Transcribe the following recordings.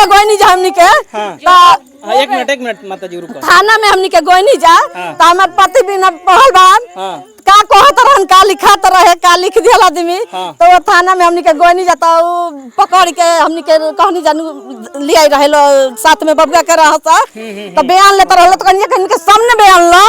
गोइनी जा हमनी के एक मिनट माता जी रुको। थाना में हमनी के गोइनी जा तो हमार पति बिना पहलवान का कहत रहन का लिखात रहे का लिख दियल आदमी तो वो थाना में हमनी के गोइनी जा तो पकड़ के हमनी के कहनी जानू लिया रहलो साथ में बबुआ के रहत तो बयान लेत रहलो तो कनिया के सामने बयान लो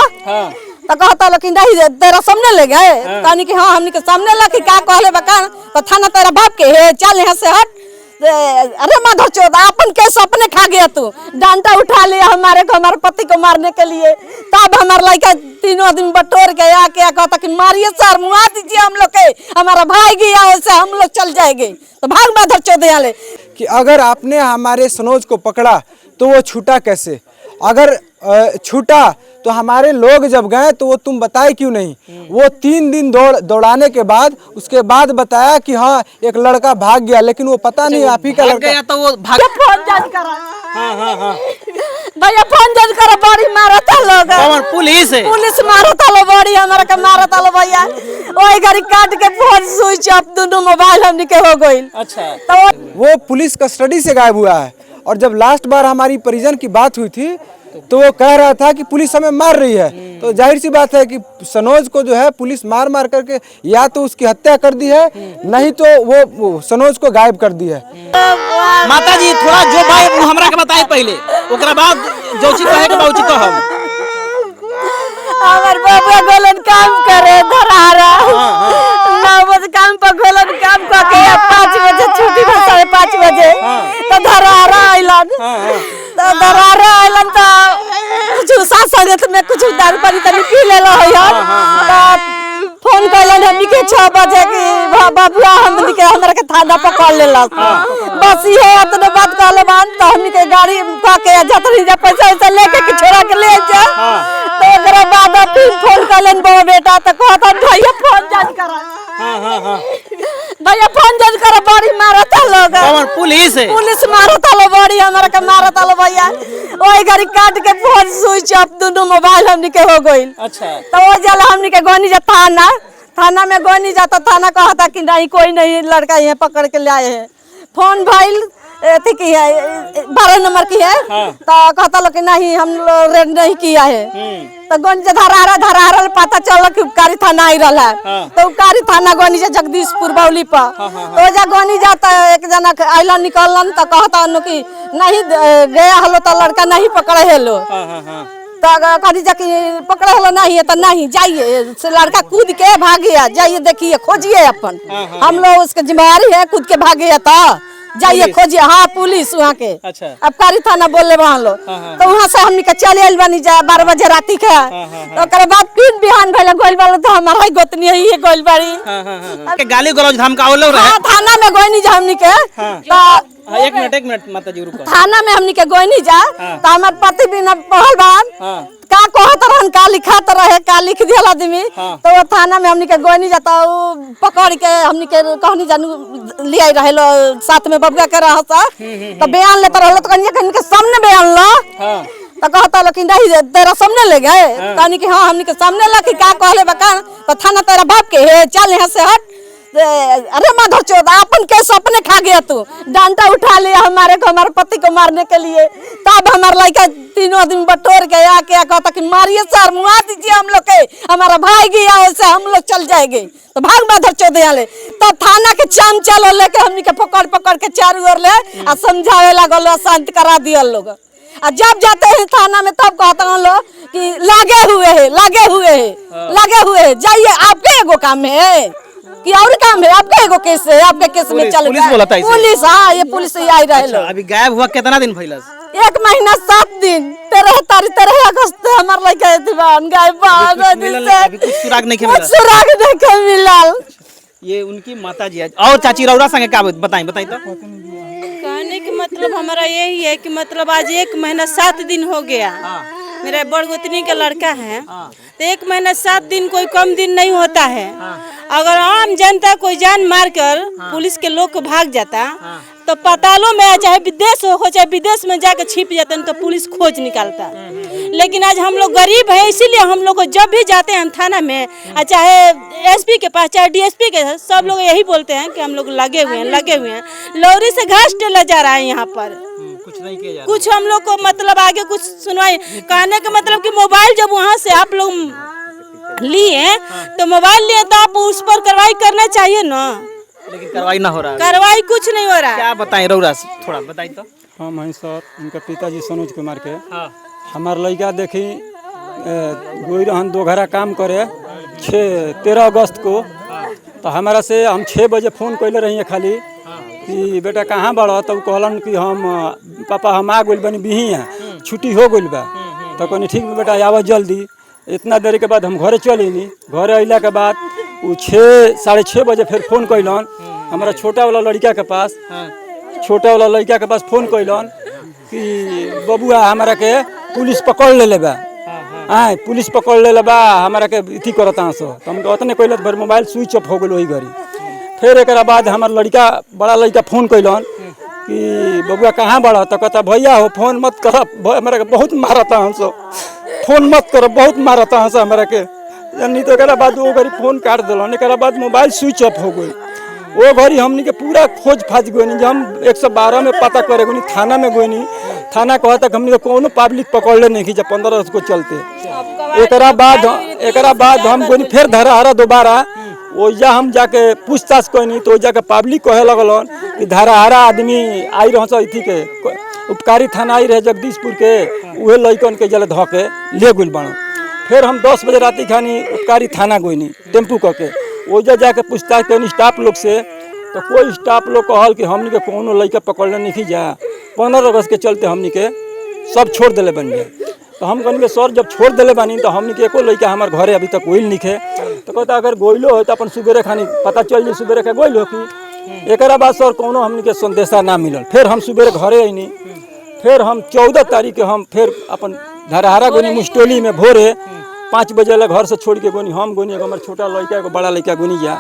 तो कहता लो कि नहीं तेरा सामने ले गए कहनी कि हाँ हमनी के सामने ला कि का कहले बका तो थाना तेरा बाप के है चल यहाँ से हट। अरे माधव चौदह अपन केस अपने खा गया तू डंडा उठा लिया हमारे पति को मारने के लिए तब हमारे लड़का तीनों आदमी बटोर के आके कहता कि मारिए सर मुआ दीजिए हम लोग के हमारा भाई गया वैसे हम लोग चल जाएंगे तो भाग माधव चौदह ले कि अगर आपने हमारे सनोज को पकड़ा तो वो छूटा कैसे, अगर छूटा तो हमारे लोग जब गए तो वो तुम बताए क्यों नहीं। वो 3 दिन दौड़ाने के बाद उसके बाद बताया कि हाँ एक लड़का भाग गया लेकिन वो पता नहीं आप ही का लड़का गया तो वो भाग फोन जांच करा। भैया फोन जांच करा बड़ी मारता लोग पुलिस मारता लो बड़ी हमारा के मारता लो भैया वही गाड़ी काट के फोन स्विच ऑफ दोनों मोबाइल हमने के हो गई। अच्छा तो वो पुलिस कस्टडी से गायब हुआ है और जब लास्ट बार हमारी परिजन की बात हुई थी तो वो कह रहा था कि पुलिस हमें मार रही है तो जाहिर सी बात है कि सनोज को जो है पुलिस मार करके या तो उसकी हत्या कर दी है नहीं तो वो सनोज को गायब कर दी है। माता जी थोड़ा जो भाई हमरा के बताए पहले ओकरा बाद जोची कहे के बाउची कहब हमार बाबा गोलन काम करे धरारा 9 बजे काम पर गोलन काम करके 5 बजे छुट्टी में 5:30 बजे तो धरारा आइलन तो धरारा आइलन तो कुछ संगत में कुछ दारू पानी तनी पी लेलो है तो फोन कैलन हमनी के 6 बजे की बाबुआ हमनी के हमरा के थाना पकड़ लेला बस ये अपने बात कहले बान तो हमनी के गाड़ी का के जतरी जा पैसा लेके के छोड़ा के ले जा तो एकरा बाद फिर फोन कैलन बो बेटा तो कहता भैया फोन जांच करा भैया फोन जांच करा बड़ी मारता लोग पुलिस मारता लो बड़ी हमरा के मारता लो भैया ओई गाड़ी काट के फोन स्विच ऑफ दोनों मोबाइल हमनी के हो गई। अच्छा तो वो जला हमनी के गोनी जा थाना में गोनी जाता थाना कहता कि नहीं कोई नहीं लड़का यहाँ पकड़ के ले आए हैं फोन भाई थी की है 12 नंबर की है तो कहता लोग कि नहीं हम लोग रेड नहीं किया है तो गोनी जा धरारा पता चला कि उपकारी थाना आई रहा है तो उपकारी थाना गोनी जा जगदीशपुर बाउली पर तो जा गोनी जाता एक जना आइलन निकलन तो कहता कि नहीं गया हलो तो लड़का नहीं पकड़े है लो तो कभी जाके पकड़ा हलो नहीं है तो नहीं जाइए लड़का कूद के भाग गया जाइए देखिए खोजिए अपन हम लोग उसके जिम्मेवारी है कूद के भाग गया तो जाइए खोजिए हाँ पुलिस वहाँ के अबकारी थाना बोले वहाँ लो तो वहाँ से हमनी के चले आइल बनी जा 12 बजे राती के तो ओकरे बाद फिर बिहान भइल गोइल वाला तो हमारा ही गोतनी है ये गोइल बाड़ी गाली गलौज धमकाव लो रहे थाना में गोइनी जा हमनी के तो एक मिनट माता जी रुको। थाना में हमनी के गोइनी जा तो हमार पति बिना पहलवान का कहत रहन का लिखात रहे का लिख दियल आदमी तो वो थाना में हमनी के गोइनी जा तो पकड़ के हमनी के कहनी जानू लिया रहलो साथ में बबुआ के रहत तो बयान लेत रहलो तो कनिया के सामने बयान लो तो कहता लो कि नहीं तेरा सामने ले गए कहनी कि हाँ हमनी के सामने ला कि का कहले बका तो थाना तेरा बाप के है चल यहाँ से हट। अरे माधव चौदह अपन केस अपने खा गया तू डंडा उठा लिया हमारे पति को मारने के लिए तब हमारे लड़का तीनों आदमी बटोर के आके कहता कि मारिए सर मुआ दीजिए हम लोग के हमारा भाई गया वैसे हम लोग चल जाएंगे तो भाग माधव चौदह ले तब थाना के चाम चलो लेके हमनी के पकड़ के चारों ओर ले आ समझावे लगल शांत करा दिया लोग आ जब जाते हैं थाना में तब कहता हूँ लोग कि लगे हुए है जाइए आपके एगो काम है कि और काम है आपका एगो केस है आपके केस में चल पुलिस हाँ ये पुलिस ही आई रहे लोग। अभी गायब हुआ कितना दिन पहले 1 महीना 7 दिन 13 अगस्त हमारे लड़का दीवान गायब सुराग नहीं मिलल। ये उनकी माता जी है और चाची रौरा संगे क्या बताई तो कहने की मतलब हमारा यही है कि मतलब आज 1 महीना 7 दिन हो गया मेरा बड़ गोतनी का लड़का है तो 1 महीना 7 दिन कोई कम दिन नहीं होता है। अगर आम जनता कोई जान मारकर पुलिस के लोग को भाग जाता तो पतालों में चाहे विदेश हो चाहे विदेश में जाकर छिप जाते हैं तो पुलिस खोज निकालता। लेकिन आज हम लोग गरीब है इसीलिए हम लोग को जब भी जाते हैं थाना में चाहे एसपी के पास चाहे डीएसपी के सब लोग यही बोलते हैं कि हम लोग लगे हुए हैं लौरी से घास टेला जा रहा है यहाँ पर कुछ नहीं किया जा रहा। कुछ हम लोग को मतलब आगे कुछ सुनवाई कहने का मतलब कि मोबाइल जब वहाँ से आप लोग लिए तो मोबाइल लिए तो आप उस पर कार्रवाई करना चाहिए ना, लेकिन कार्रवाई ना हो रहा है। कार्रवाई कुछ नहीं हो रहा है। क्या बताएं रउरा थोड़ा बताई तो। हम हैं सर, उनके पिताजी सनोज कुमार के। हाँ हमार लड़का देखी गोई रहन दो घरा काम करे 13 अगस्त को। तो हमारा से हम 6 बजे फ़ोन कैले रही खाली कि बेटा कहाँ बड़ा, तब कहलन कि हम पापा हम आ गइल बनी बिही है, छुट्टी हो गइल बा। तो कहनी ठीक बा बेटा आवा जल्दी। इतना देरी के बाद हम घरे चलिनी। घरे अइला के बाद वो 6 साढ़े 6 बजे फिर फ़ोन कैलन हमारा छोटा वाला लड़का के पास। छोटा वाला लड़का के पास फ़ोन कैलन कि बबुआ हमारा के पुलिस पकड़ ले बा। हाँ पुलिस पकड़ ले बा, हमारा के इथी करता सो। तो हम उतने कैल फिर मोबाइल स्विच ऑफ हो गई वही घड़ी। फिर एक बाद हमार लड़का बड़ा लड़का फ़ोन कैलन कि बबुआ कहाँ बड़ा। तो कहता भैया हो फोन मत कर, हमारा के बहुत मारता हंसो, फोन मत करो बहुत मारता हंस हमारा के। नहीं तो एक बाद वो घड़ी फोन काट दिलन। एक बाद मोबाइल स्विच ऑफ हो गई। वो घड़ी हमनी के पूरा खोज फाज गई। जब हम 112 में पता करे गई, थाना में गई। थाना कहा तक हमने कोनो पब्लिक पकड़ ले नहीं कि जब 15 अगस्त को चलते। एक बाद हम गई फिर धराहरा दोबारा ओजा हम जाके पूछताछ कैनी। तो ओजा के पब्लिक कहे लगलन कि धराहरा आदमी आई रह थी के उपकारी थाना आई रहे जगदीशपुर के, उहे लइकन के जल धके ले गइल बन। फिर हम 10 बजे राती खानी उपकारी थाना गईनी टेम्पू करके। ओजा जाके पूछताछ कैनी स्टाफ लोग से। तो कोई स्टाफ लोग कहल कि हमनी के कोनो लइका पकड़ले नहीं जा, 15 अगस्त के चलते हमनी के सब छोड़ दिले बन गए। तो हम कहनी सर जब छोड़ दिले बानी तो हमनी के एको लइका हमारे घरे अभी तक गोइल नहीं खे। तो कहता अगर गोइलो हो तो अपन सुबेरे खानी पता चल जाए सुबेरे के गोइल हो कि। एक बाद सर कोनो हमनी के संदेशा ना मिलल। फिर हम सुबेरे घरे अइनी। फिर हम 14 तारीख के हम फिर अपन धराहरा गोनी मुस्टोली में भोरे 5 बजे ला घर से छोड़ के गोनी। हम गोनी एगो हमारे छोटा लड़का एगो बड़ा लड़का गोनी जा।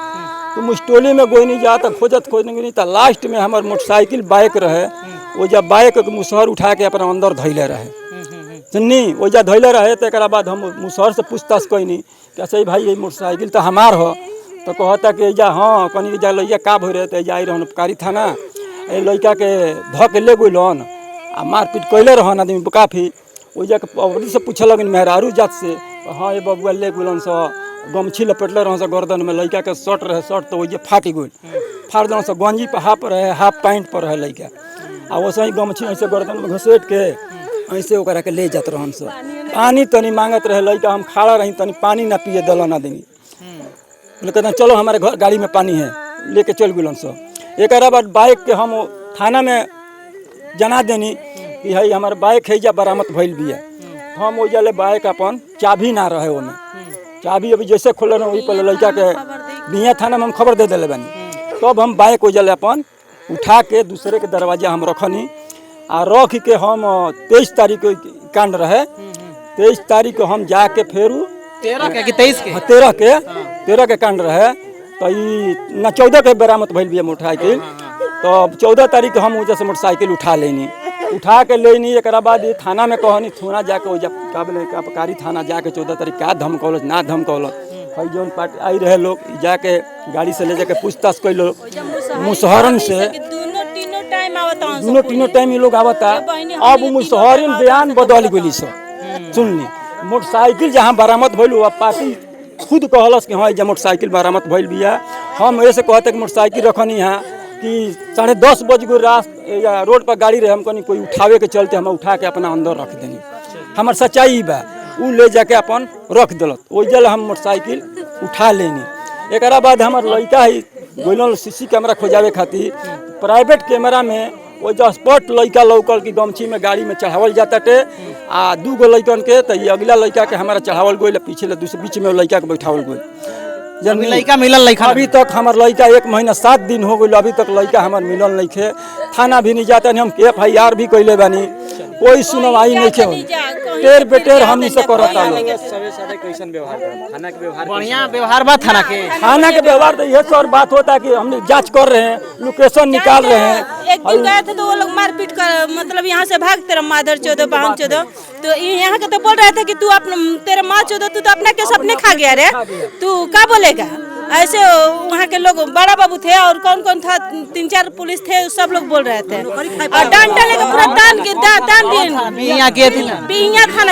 तो मुस्टोली में गोनी जा तो खोजत गोनी। तो लास्ट में हमार मोटरसाइकिल बाइक रहे। वो जब बाइक मुसहर उठा के अपना अंदर धैले रहे चन्नी वो जा धैले रहे। तो एक बाद हम मुसहर से पूछताछ कैनी कि अच्छा भाई ये मोटरसाइकिल तो हमार हो। तो कहता कि जा हाँ कनी जा लैया का भर रहे। तो जा रहन उपकारी थाना ये लड़का के ध के ले गइलन आ मारपीट कैले रहन आदमी काफ़ी। वो जाके से पूछे लगन मेहरारू जात से हाँ ये बबुआ ले गइलन से गमछी लपेटले रह गर्दन में। लड़का के शर्ट रहे शर्ट तो वही फाट गइल। फाड़ दिल से गंजी पर हाफ रहे हाफ पैंट पर रहे लड़का। आ वैसे ही गमछी ऐसे गर्दन में घसेट के ऐसे ओकरा के ले जात रहन से। पानी तनी मांगत रहे लड़का। हम खड़ा रही तनी पानी ना पिए दलन आदमी। बोले कहते चलो हमारे घर गाड़ी में पानी है, लेके चल गइलन से। एक बाद बाइक के हम थाना में जना देनी कि भाई हमारे बाइक है जा बरामद भइल भी है। हम वो जले बाइक अपन चाबी ना रहे ओमे। चाबी अभी जैसे खोल रहे वही पहले लड़का के बिया थाना में हम खबर दे दिले बानी। तब हम बाइक वो जले अपन उठा के दूसरे के दरवाजा हम रखनी आ रख के हम 23 तारीख को कांड रहे। 23 तारीख को हम जाके फिर 13 के 23 के 13 के कांड रहे। तो ना 14 के बरामद भइल भी मोटरसाइकिल। तो 14 तारीख हम वजह से मोटरसाइकिल उठा लेनी। उठा के लेनी। एक बाद ये थाना में कहनी थाना जाके उपकारी थाना जाके 14 तारीख का धमकौलत ना धमकौलत है जौन पार्टी आई रहे लोग जाके गाड़ी से ले जाके पूछताछ कैलो मुसहरन से। दोनों तीनों टाइम ये लोग आवता। अब मुसहरन बयान बदल गई से सुननी। मोटरसाइकिल जहाँ बरामद भइल वो पार्टी खुद कहलस कि हाँ जब मोटरसाइकिल बरामद भइल बिया। हम ऐसे कहते कि मोटरसाइकिल रखनी है कि 10:30 बज गई रात या रोड पर गाड़ी रहे। हम कहीं कोई उठावे के चलते हम उठा के अपना अंदर रख देनी। हमार सच्चाई बा उ ले जाके अपन रख दिलत। ओइजल हम मोटरसाइकिल उठा लेनी। एक बाद हमार लड़का ही गोइलन सीसी कैमरा खोजावे खातिर प्राइवेट कैमरा में वो जो स्पॉट लड़का लौकल की गमछी में गाड़ी में चढ़ावल जाता टे आ 2 गो लड़कन के। तो ये अगला लड़का के हमारा चढ़ावल गई पीछे दूसरे बीच में लड़का के बैठावल गई। जब लड़का मिलल लड़का अभी तक हमार लड़का 1 महीना 7 दिन हो गई। अभी तक लड़का हमार मिलल नहीं खे। थाना भी नहीं जाता। हम FIR भी कैले बानी, कोई सुनवाई नहीं खे। टेर बेटेर हम से करता लोग। बढ़िया व्यवहार बा थाना के। थाना के व्यवहार तो ये सर बात होता है कि हम जांच कर रहे हैं, लोकेशन निकाल रहे हैं। एक दिन गए थे तो वो लोग मारपीट कर मतलब यहाँ से भागते रहे माधर चौदह बहन चौदह। तो यहाँ के तो बोल रहे थे कि तू अपना तेरे माँ चौदह तू तो अपना के सपने खा गया रे, तू क्या बोलेगा। ऐसे वहाँ के लोग बड़ा बाबू थे और कौन कौन था 3-4 पुलिस थे सब लोग बोल रहे थे। और डंडा लेकर पूरा तान दान दिन बिहिया के थी ना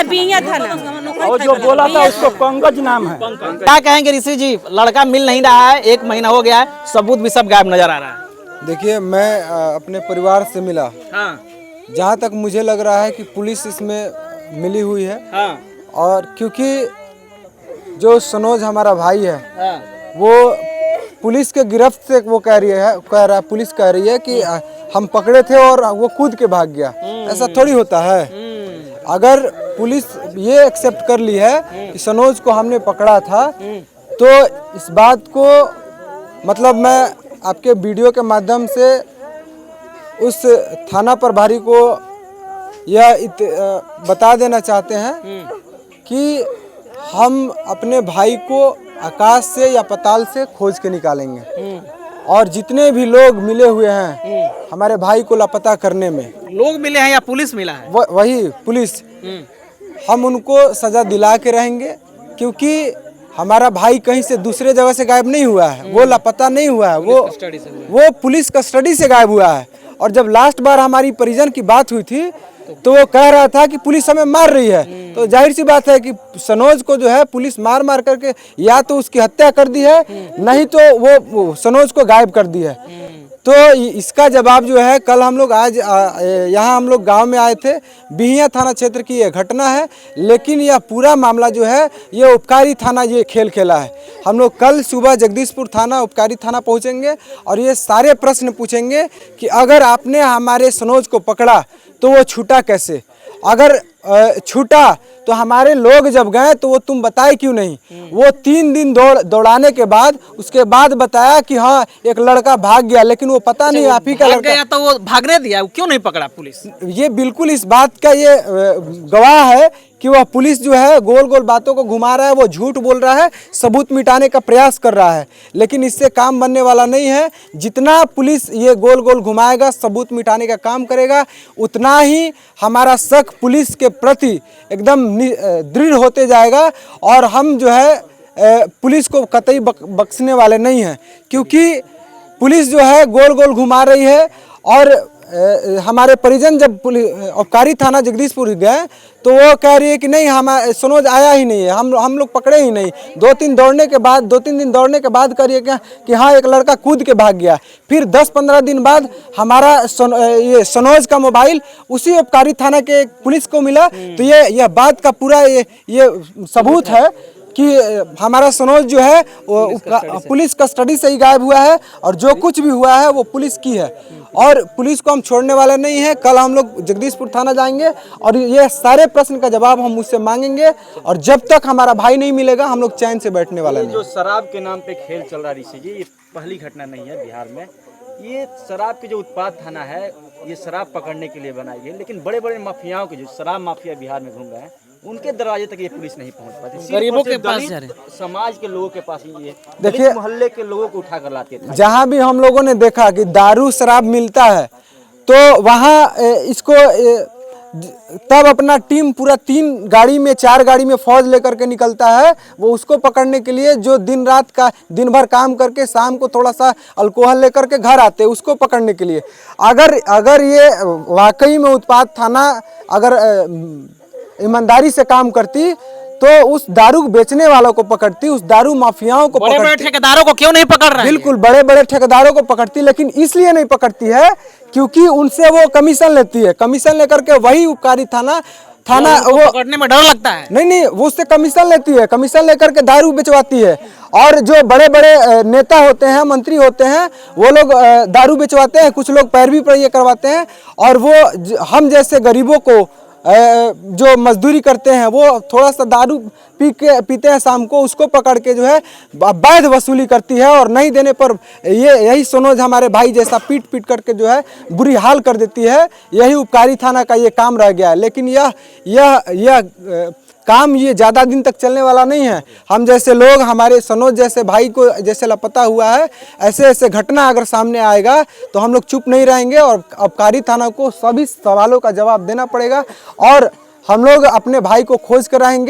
बिहिया थाना और जो बोला था उसको पंकज नाम है। क्या कहेंगे ऋषि जी, लड़का मिल नहीं रहा है, 1 महीना हो गया है, सबूत भी सब गायब नजर आ रहा है। देखिए, मैं अपने परिवार से मिला, हाँ जहाँ तक मुझे लग रहा है कि पुलिस इसमें मिली हुई है। हाँ और क्योंकि जो सनोज हमारा भाई है हाँ वो पुलिस के गिरफ्त से वो कह रहा है पुलिस कह रही है कि हम पकड़े थे और वो कूद के भाग गया। ऐसा थोड़ी होता है। अगर पुलिस ये एक्सेप्ट कर ली है कि सनोज को हमने पकड़ा था, तो इस बात को मतलब मैं आपके वीडियो के माध्यम से उस थाना प्रभारी को यह बता देना चाहते हैं कि हम अपने भाई को आकाश से या पाताल से खोज के निकालेंगे। और जितने भी लोग मिले हुए हैं हमारे भाई को लापता करने में, लोग मिले हैं या पुलिस मिला है? वही पुलिस, हम उनको सजा दिला के रहेंगे। क्योंकि हमारा भाई कहीं से दूसरे जगह से गायब नहीं हुआ है, वो लापता नहीं हुआ है, वो पुलिस कस्टडी से गायब हुआ है। और जब लास्ट बार हमारी परिजन की बात हुई थी तो वो कह रहा था कि पुलिस हमें मार रही है। तो जाहिर सी बात है कि सनोज को जो है पुलिस मार मार करके या तो उसकी हत्या कर दी है, नहीं तो वो सनोज को गायब कर दी है। तो इसका जवाब जो है, कल हम लोग आज यहाँ हम लोग गांव में आए थे, बिहिया थाना क्षेत्र की ये घटना है, लेकिन यह पूरा मामला जो है ये उपकारी थाना ये खेल खेला है। हम लोग कल सुबह जगदीशपुर थाना उपकारी थाना पहुँचेंगे और ये सारे प्रश्न पूछेंगे कि अगर आपने हमारे सनोज को पकड़ा तो वो छूटा कैसे, अगर छूटा तो हमारे लोग जब गए तो वो तुम बताए क्यों नहीं। वो 3 दिन दौड़ाने के बाद उसके बाद बताया कि हाँ एक लड़का भाग गया, लेकिन वो पता नहीं आप ही का लड़का गया तो वो भागने दिया, क्यों नहीं पकड़ा पुलिस? ये बिल्कुल इस बात का ये गवाह है कि वह पुलिस जो है गोल गोल बातों को घुमा रहा है, वो झूठ बोल रहा है, सबूत मिटाने का प्रयास कर रहा है, लेकिन इससे काम बनने वाला नहीं है। जितना पुलिस ये गोल गोल घुमाएगा, सबूत मिटाने का काम करेगा, उतना ही हमारा शक पुलिस के प्रति एकदम दृढ़ होते जाएगा। और हम जो है पुलिस को कतई बख्शने वाले नहीं हैं, क्योंकि पुलिस जो है गोल गोल घुमा रही है। और हमारे परिजन जब उपकारी थाना जगदीशपुर गए तो वो कह रही है कि नहीं हमारा सनोज आया ही नहीं है, हम लोग पकड़े ही नहीं। 2-3 दिन दौड़ने के बाद कह रही है कि हाँ एक लड़का कूद के भाग गया। फिर 10-15 दिन बाद हमारा ये सनोज का मोबाइल उसी उपकारी थाना के पुलिस को मिला। तो यह बात का पूरा ये सबूत है कि हमारा सनोज जो है वो पुलिस कस्टडी से ही गायब हुआ है, और जो कुछ भी हुआ है वो पुलिस की है। और पुलिस को हम छोड़ने वाले नहीं हैं। कल हम लोग जगदीशपुर थाना जाएंगे और ये सारे प्रश्न का जवाब हम उससे मांगेंगे, और जब तक हमारा भाई नहीं मिलेगा हम लोग चैन से बैठने वाले नहीं। जो शराब के नाम पे खेल चल रहा है ऋषि जी, ये पहली घटना नहीं है बिहार में। ये शराब के जो उत्पाद थाना है ये शराब पकड़ने के लिए बनाई गई, लेकिन बड़े बड़े माफियाओं के जो शराब माफिया बिहार में घूम रहे हैं उनके दरवाजे तक ये पुलिस नहीं पहुंच पाती। गरीबों के पास समाज के लोगों के पास ही ये देखिए, मोहल्ले के लोगों को उठा कर लाते थे। जहाँ भी हम लोगों ने देखा कि दारू शराब मिलता है तो वहाँ इसको तब अपना टीम पूरा 4 गाड़ी में फौज लेकर के निकलता है, वो उसको पकड़ने के लिए, जो दिन भर काम करके शाम को थोड़ा सा अल्कोहल लेकर के घर आते हैं उसको पकड़ने के लिए। अगर ये वाकई में उत्पाद थाना अगर ईमानदारी से काम करती तो उस दारू बेचने वालों को पकड़ती, उस दारू माफियाओं को पकड़ती। बड़े ठेकेदारों को क्यों नहीं पकड़ रहा है? बिल्कुल बड़े बड़े ठेकेदारों को पकड़ती, लेकिन इसलिए नहीं पकड़ती है क्योंकि उनसे वो कमीशन लेती है। कमीशन लेकर के वही उपकारी थाना वो पकड़ने में डर लगता है। नहीं, वो उससे कमीशन लेती है, कमीशन लेकर के दारू बेचवाती है। और जो बड़े बड़े नेता होते हैं, मंत्री होते हैं, वो लोग दारू बेचवाते हैं, कुछ लोग पैरवी पर ये करवाते हैं। और वो हम जैसे गरीबों को जो मजदूरी करते हैं, वो थोड़ा सा दारू पीते हैं शाम को, उसको पकड़ के जो है अवैध वसूली करती है। और नहीं देने पर यही सनोज हमारे भाई जैसा पीट करके जो है बुरी हाल कर देती है। यही उपकारी थाना का ये काम रह गया है। लेकिन यह काम ये ज़्यादा दिन तक चलने वाला नहीं है। हम जैसे लोग, हमारे सनोज जैसे भाई को जैसे लापता हुआ है, ऐसे घटना अगर सामने आएगा तो हम लोग चुप नहीं रहेंगे और आबकारी थाना को सभी सवालों का जवाब देना पड़ेगा और हम लोग अपने भाई को खोज कर आएंगे।